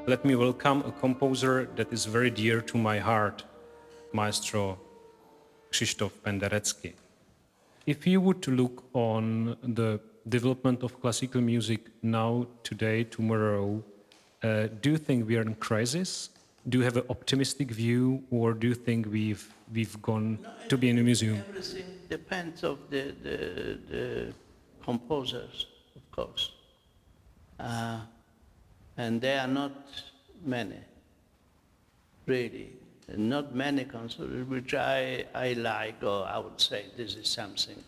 Let me welcome a composer that is very dear to my heart, Maestro Krzysztof Penderecki. If you would look on the development of classical music now, today, tomorrow, do you think we are in crisis? Do you have an optimistic view, or do you think we've gone to be in a museum? Everything depends of the composers, of course. And there are not many, really. Not many composers which I like, or I would say this is something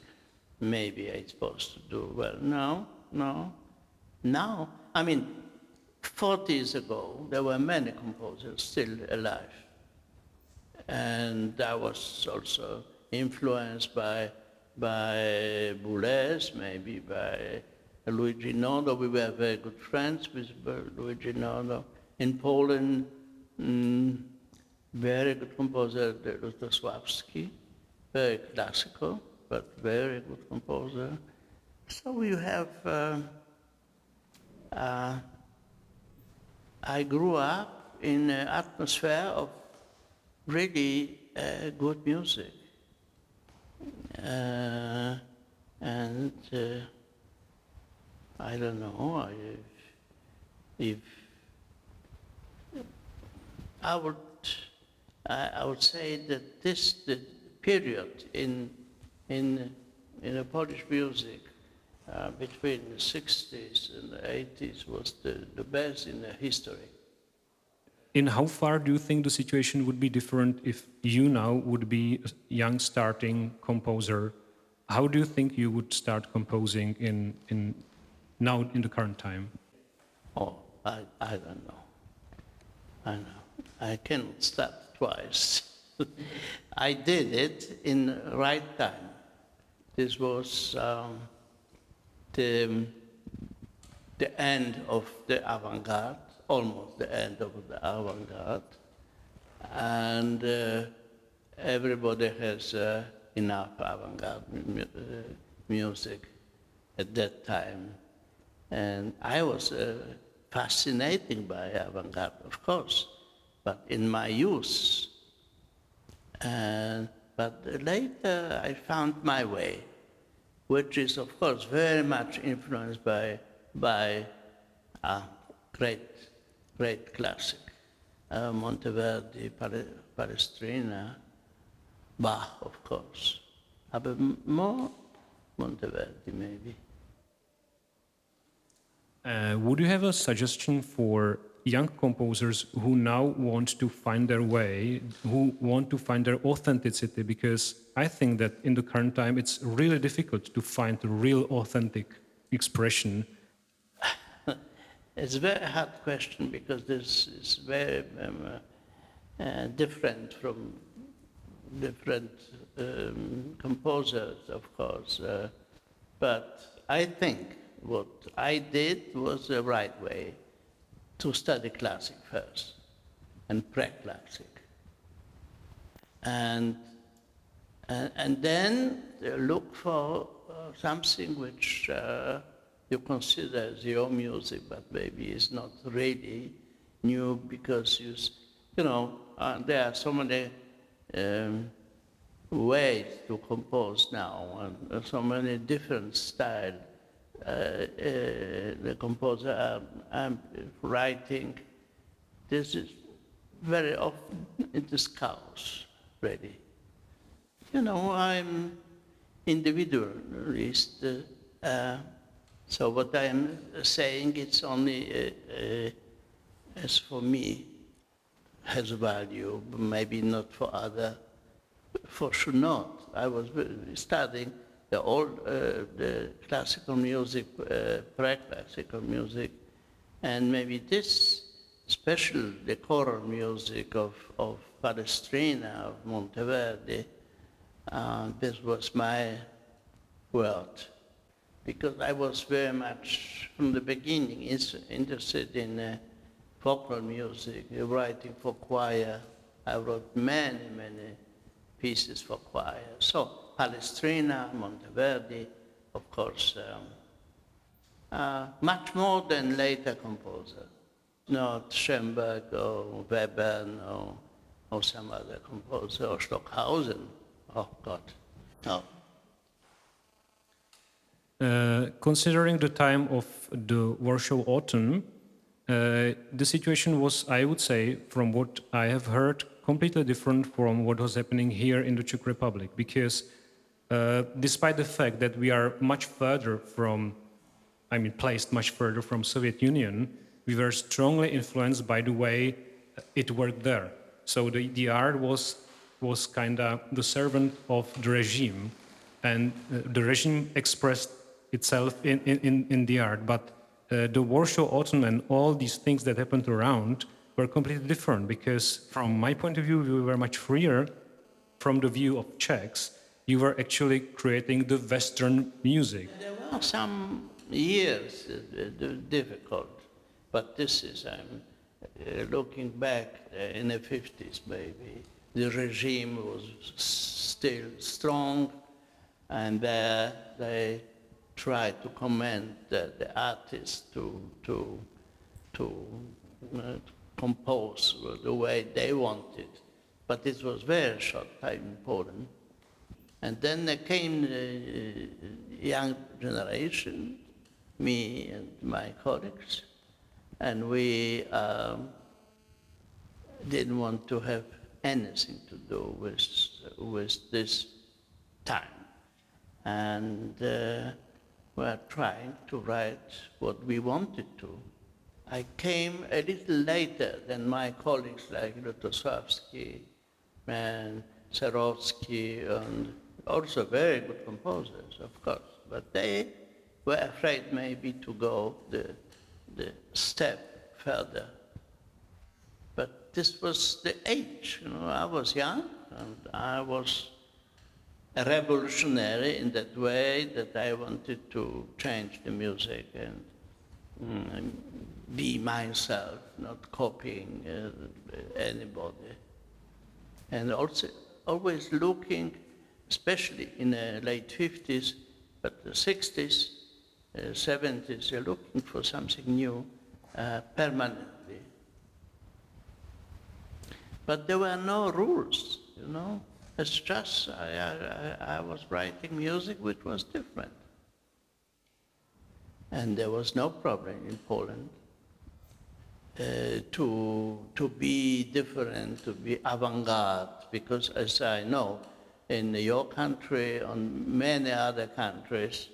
maybe I'm supposed to do well. No. Now, I mean, 40 years ago, there were many composers still alive. And I was also influenced by Boulez, maybe by Luigi Nodo. We were very good friends with Luigi Nodo. In Poland, very good composer, Lutosławski, very classical, but very good composer. So you have, I grew up in an atmosphere of really good music. And I don't know if I would say that the period in the Polish music between the 60s and the 80s was the best in the history. In how far do you think the situation would be different if you now would be a young starting composer? How do you think you would start composing now in the current time? Oh, I don't know. I know. I cannot start twice. I did it in the right time. This was the end of the avant-garde, almost the end of the avant-garde. And everybody has enough avant-garde music at that time. And I was fascinated by avant-garde, of course, but in my youth. But later I found my way, which is, of course, very much influenced by great classic, Monteverdi, Palestrina, Bach, of course, but more Monteverdi maybe. Would you have a suggestion for young composers who now want to find their way, who want to find their authenticity? Because I think that in the current time it's really difficult to find a real authentic expression. It's a very hard question because this is very different from different composers, of course. But I think what I did was the right way, to study classic first and pre-classic. And then look for something which you consider as your music, but maybe it's not really new because there are so many ways to compose now and so many different styles. The composer I'm writing, this is very often in this chaos, really. I'm individualist, so what I'm saying, it's only as for me has value, maybe not for other, for sure not. I was studying the classical music, pre-classical music, and maybe this, especially the choral music of Palestrina, of Monteverdi, this was my world, because I was very much, from the beginning, interested in folklore music, writing for choir. I wrote many pieces for choir. So Palestrina, Monteverdi, of course, much more than later composer. not Schoenberg or Webern or some other composer, or Stockhausen. Oh, God, no. Considering the time of the Warsaw Autumn, the situation was, I would say, from what I have heard, completely different from what was happening here in the Czech Republic. Because despite the fact that we are much further from, placed much further from Soviet Union, we were strongly influenced by the way it worked there. So the art was kind of the servant of the regime, and the regime expressed itself in the art. But the Warsaw Autumn and all these things that happened around were completely different, because from my point of view, we were much freer. From the view of Czechs, you were actually creating the Western music. There were some years difficult, but this is, looking back in the 50s maybe, the regime was still strong, and they tried to commend the artists to compose the way they wanted. But it was very short time in Poland. And then there came the young generation, me and my colleagues, and we didn't want to have anything to do with this time. And were trying to write what we wanted to. I came a little later than my colleagues like Lutosławski and Serowski, and also very good composers, of course, but they were afraid maybe to go the step further. But this was the age, I was young, and I was a revolutionary in that way that I wanted to change the music and be myself, not copying anybody. And also always looking, especially in the late 50s, but the 60s, 70s, you're looking for something new permanently. But there were no rules, It's just I was writing music which was different. And there was no problem in Poland to be different, to be avant-garde, because as I know, in your country, on many other countries,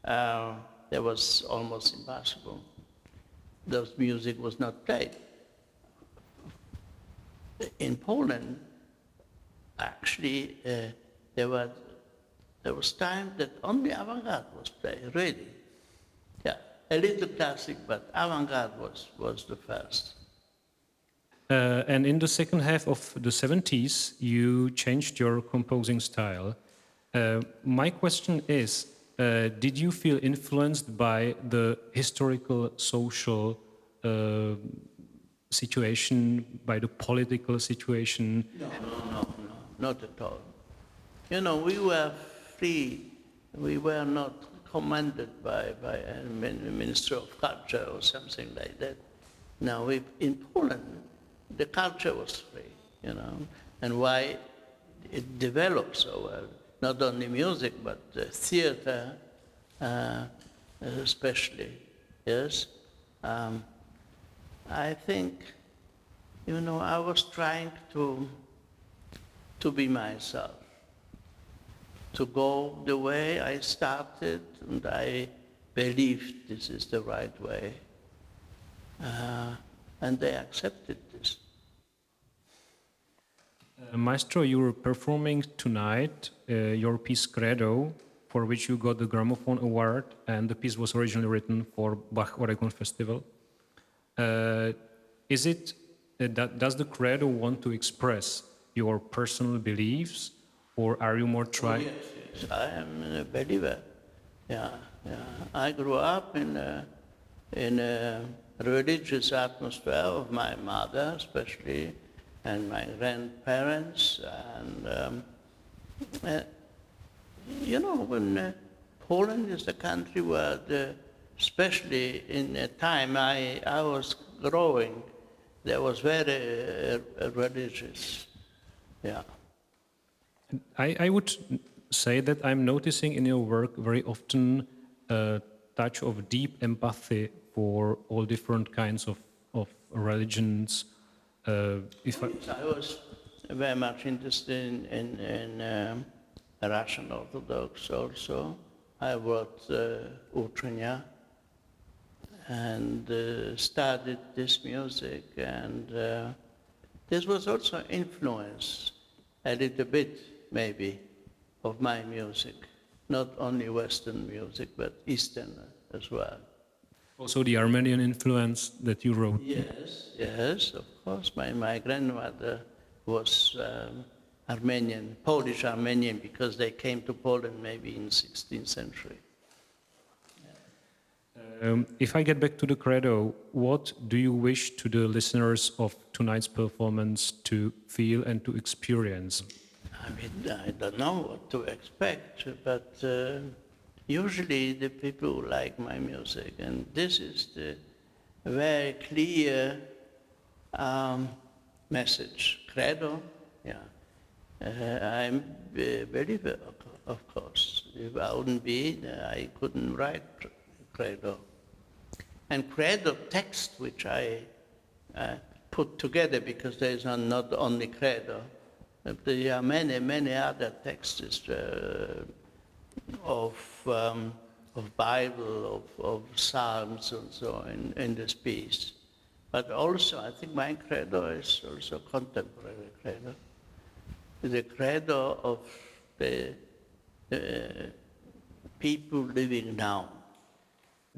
that was almost impossible. Those music was not played. In Poland, actually, there was time that only avant-garde was played, really. Yeah, a little classic, but avant-garde was the first. And in the second half of the 70s, you changed your composing style. My question is, did you feel influenced by the historical, social situation, by the political situation? No, not at all. We were free. We were not commanded by a Minister of Culture or something like that. Now, in Poland, the culture was free, and why it developed so well, not only music, but theater especially, yes. I think, I was trying to be myself, to go the way I started, and I believed this is the right way. And they accepted this. Maestro, you were performing tonight your piece Credo, for which you got the Gramophone Award, and the piece was originally written for Bach Oregon Festival. Does the Credo want to express your personal beliefs, or are you more trying? Yes, I am a believer. Yeah. I grew up in a religious atmosphere of my mother, especially, and my grandparents, and when Poland is a country where especially in a time I was growing, there was very religious. Yeah. I would say that I'm noticing in your work very often a touch of deep empathy for all different kinds of religions. I was very much interested in Russian Orthodox also. I wrote Uchenia and studied this music, and this was also influence a little bit maybe of my music, not only Western music but Eastern as well. Also the Armenian influence that you wrote. Yes, of course. My grandmother was Armenian, Polish Armenian, because they came to Poland maybe in the 16th century. If I get back to the credo, what do you wish to the listeners of tonight's performance to feel and to experience? I mean, I don't know what to expect, but usually the people like my music, and this is the very clear message. Credo, yeah. I'm a believer, of course. If I wouldn't be, I couldn't write Credo. And Credo text, which I put together, because there is not only Credo, but there are many other texts of Bible, of Psalms and so on in this piece. But also, I think my Credo is also contemporary Credo. The Credo of the people living now.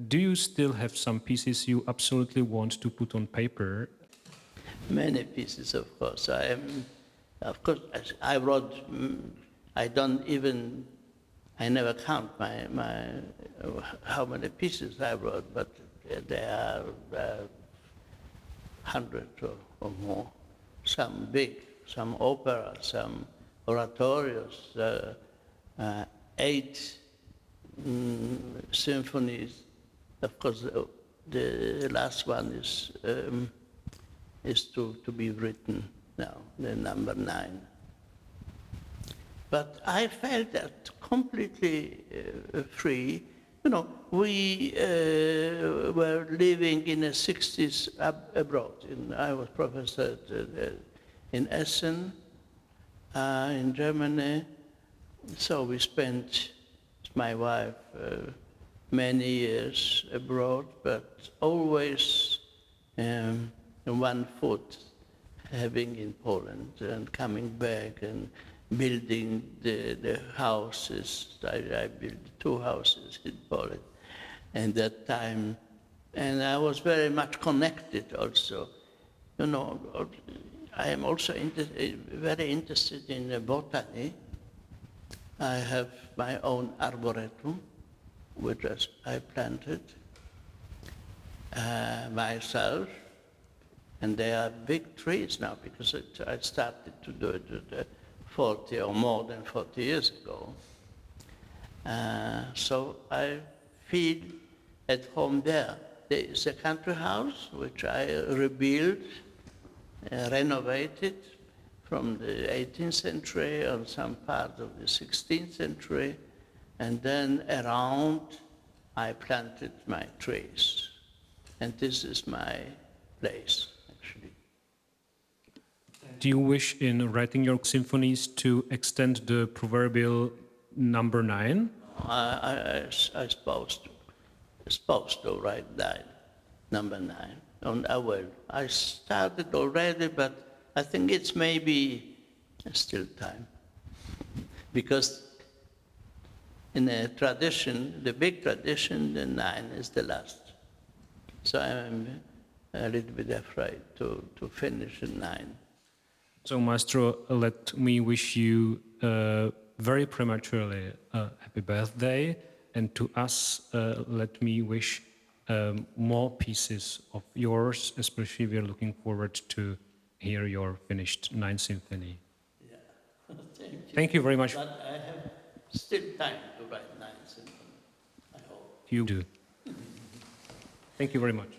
Do you still have some pieces you absolutely want to put on paper? Many pieces, of course. I wrote. I never count how many pieces I wrote, but there are 100 or more. Some big, some opera, some oratorios, 8 symphonies. Of course, the last one is to be written now, the number 9. But I felt that completely free. You know, we were living in the 60s abroad. I was professor in Essen, in Germany. So we spent, my wife, many years abroad, but always one foot having in Poland and coming back and building the houses. I built 2 houses in Poland at that time, and I was very much connected also. You know, I am also very interested in botany. I have my own arboretum, which I planted myself, and they are big trees now because I started to do it 40 or more than 40 years ago. So I feel at home there. There is a country house which I rebuilt, renovated from the 18th century and some part of the 16th century. And then around, I planted my trees. And this is my place, actually. Do you wish in writing your symphonies to extend the proverbial number 9? I supposed to write number 9. And I will. I started already, but I think it's maybe still time. Because in a tradition, the big tradition, the 9 is the last. So I'm a little bit afraid to finish at 9. So, Maestro, let me wish you very prematurely a happy birthday, and to us, let me wish more pieces of yours, especially we are looking forward to hear your finished 9th Symphony. Yeah, thank you. Thank you very much. But I have still time to write 9th Symphony, I hope. You do. Thank you very much.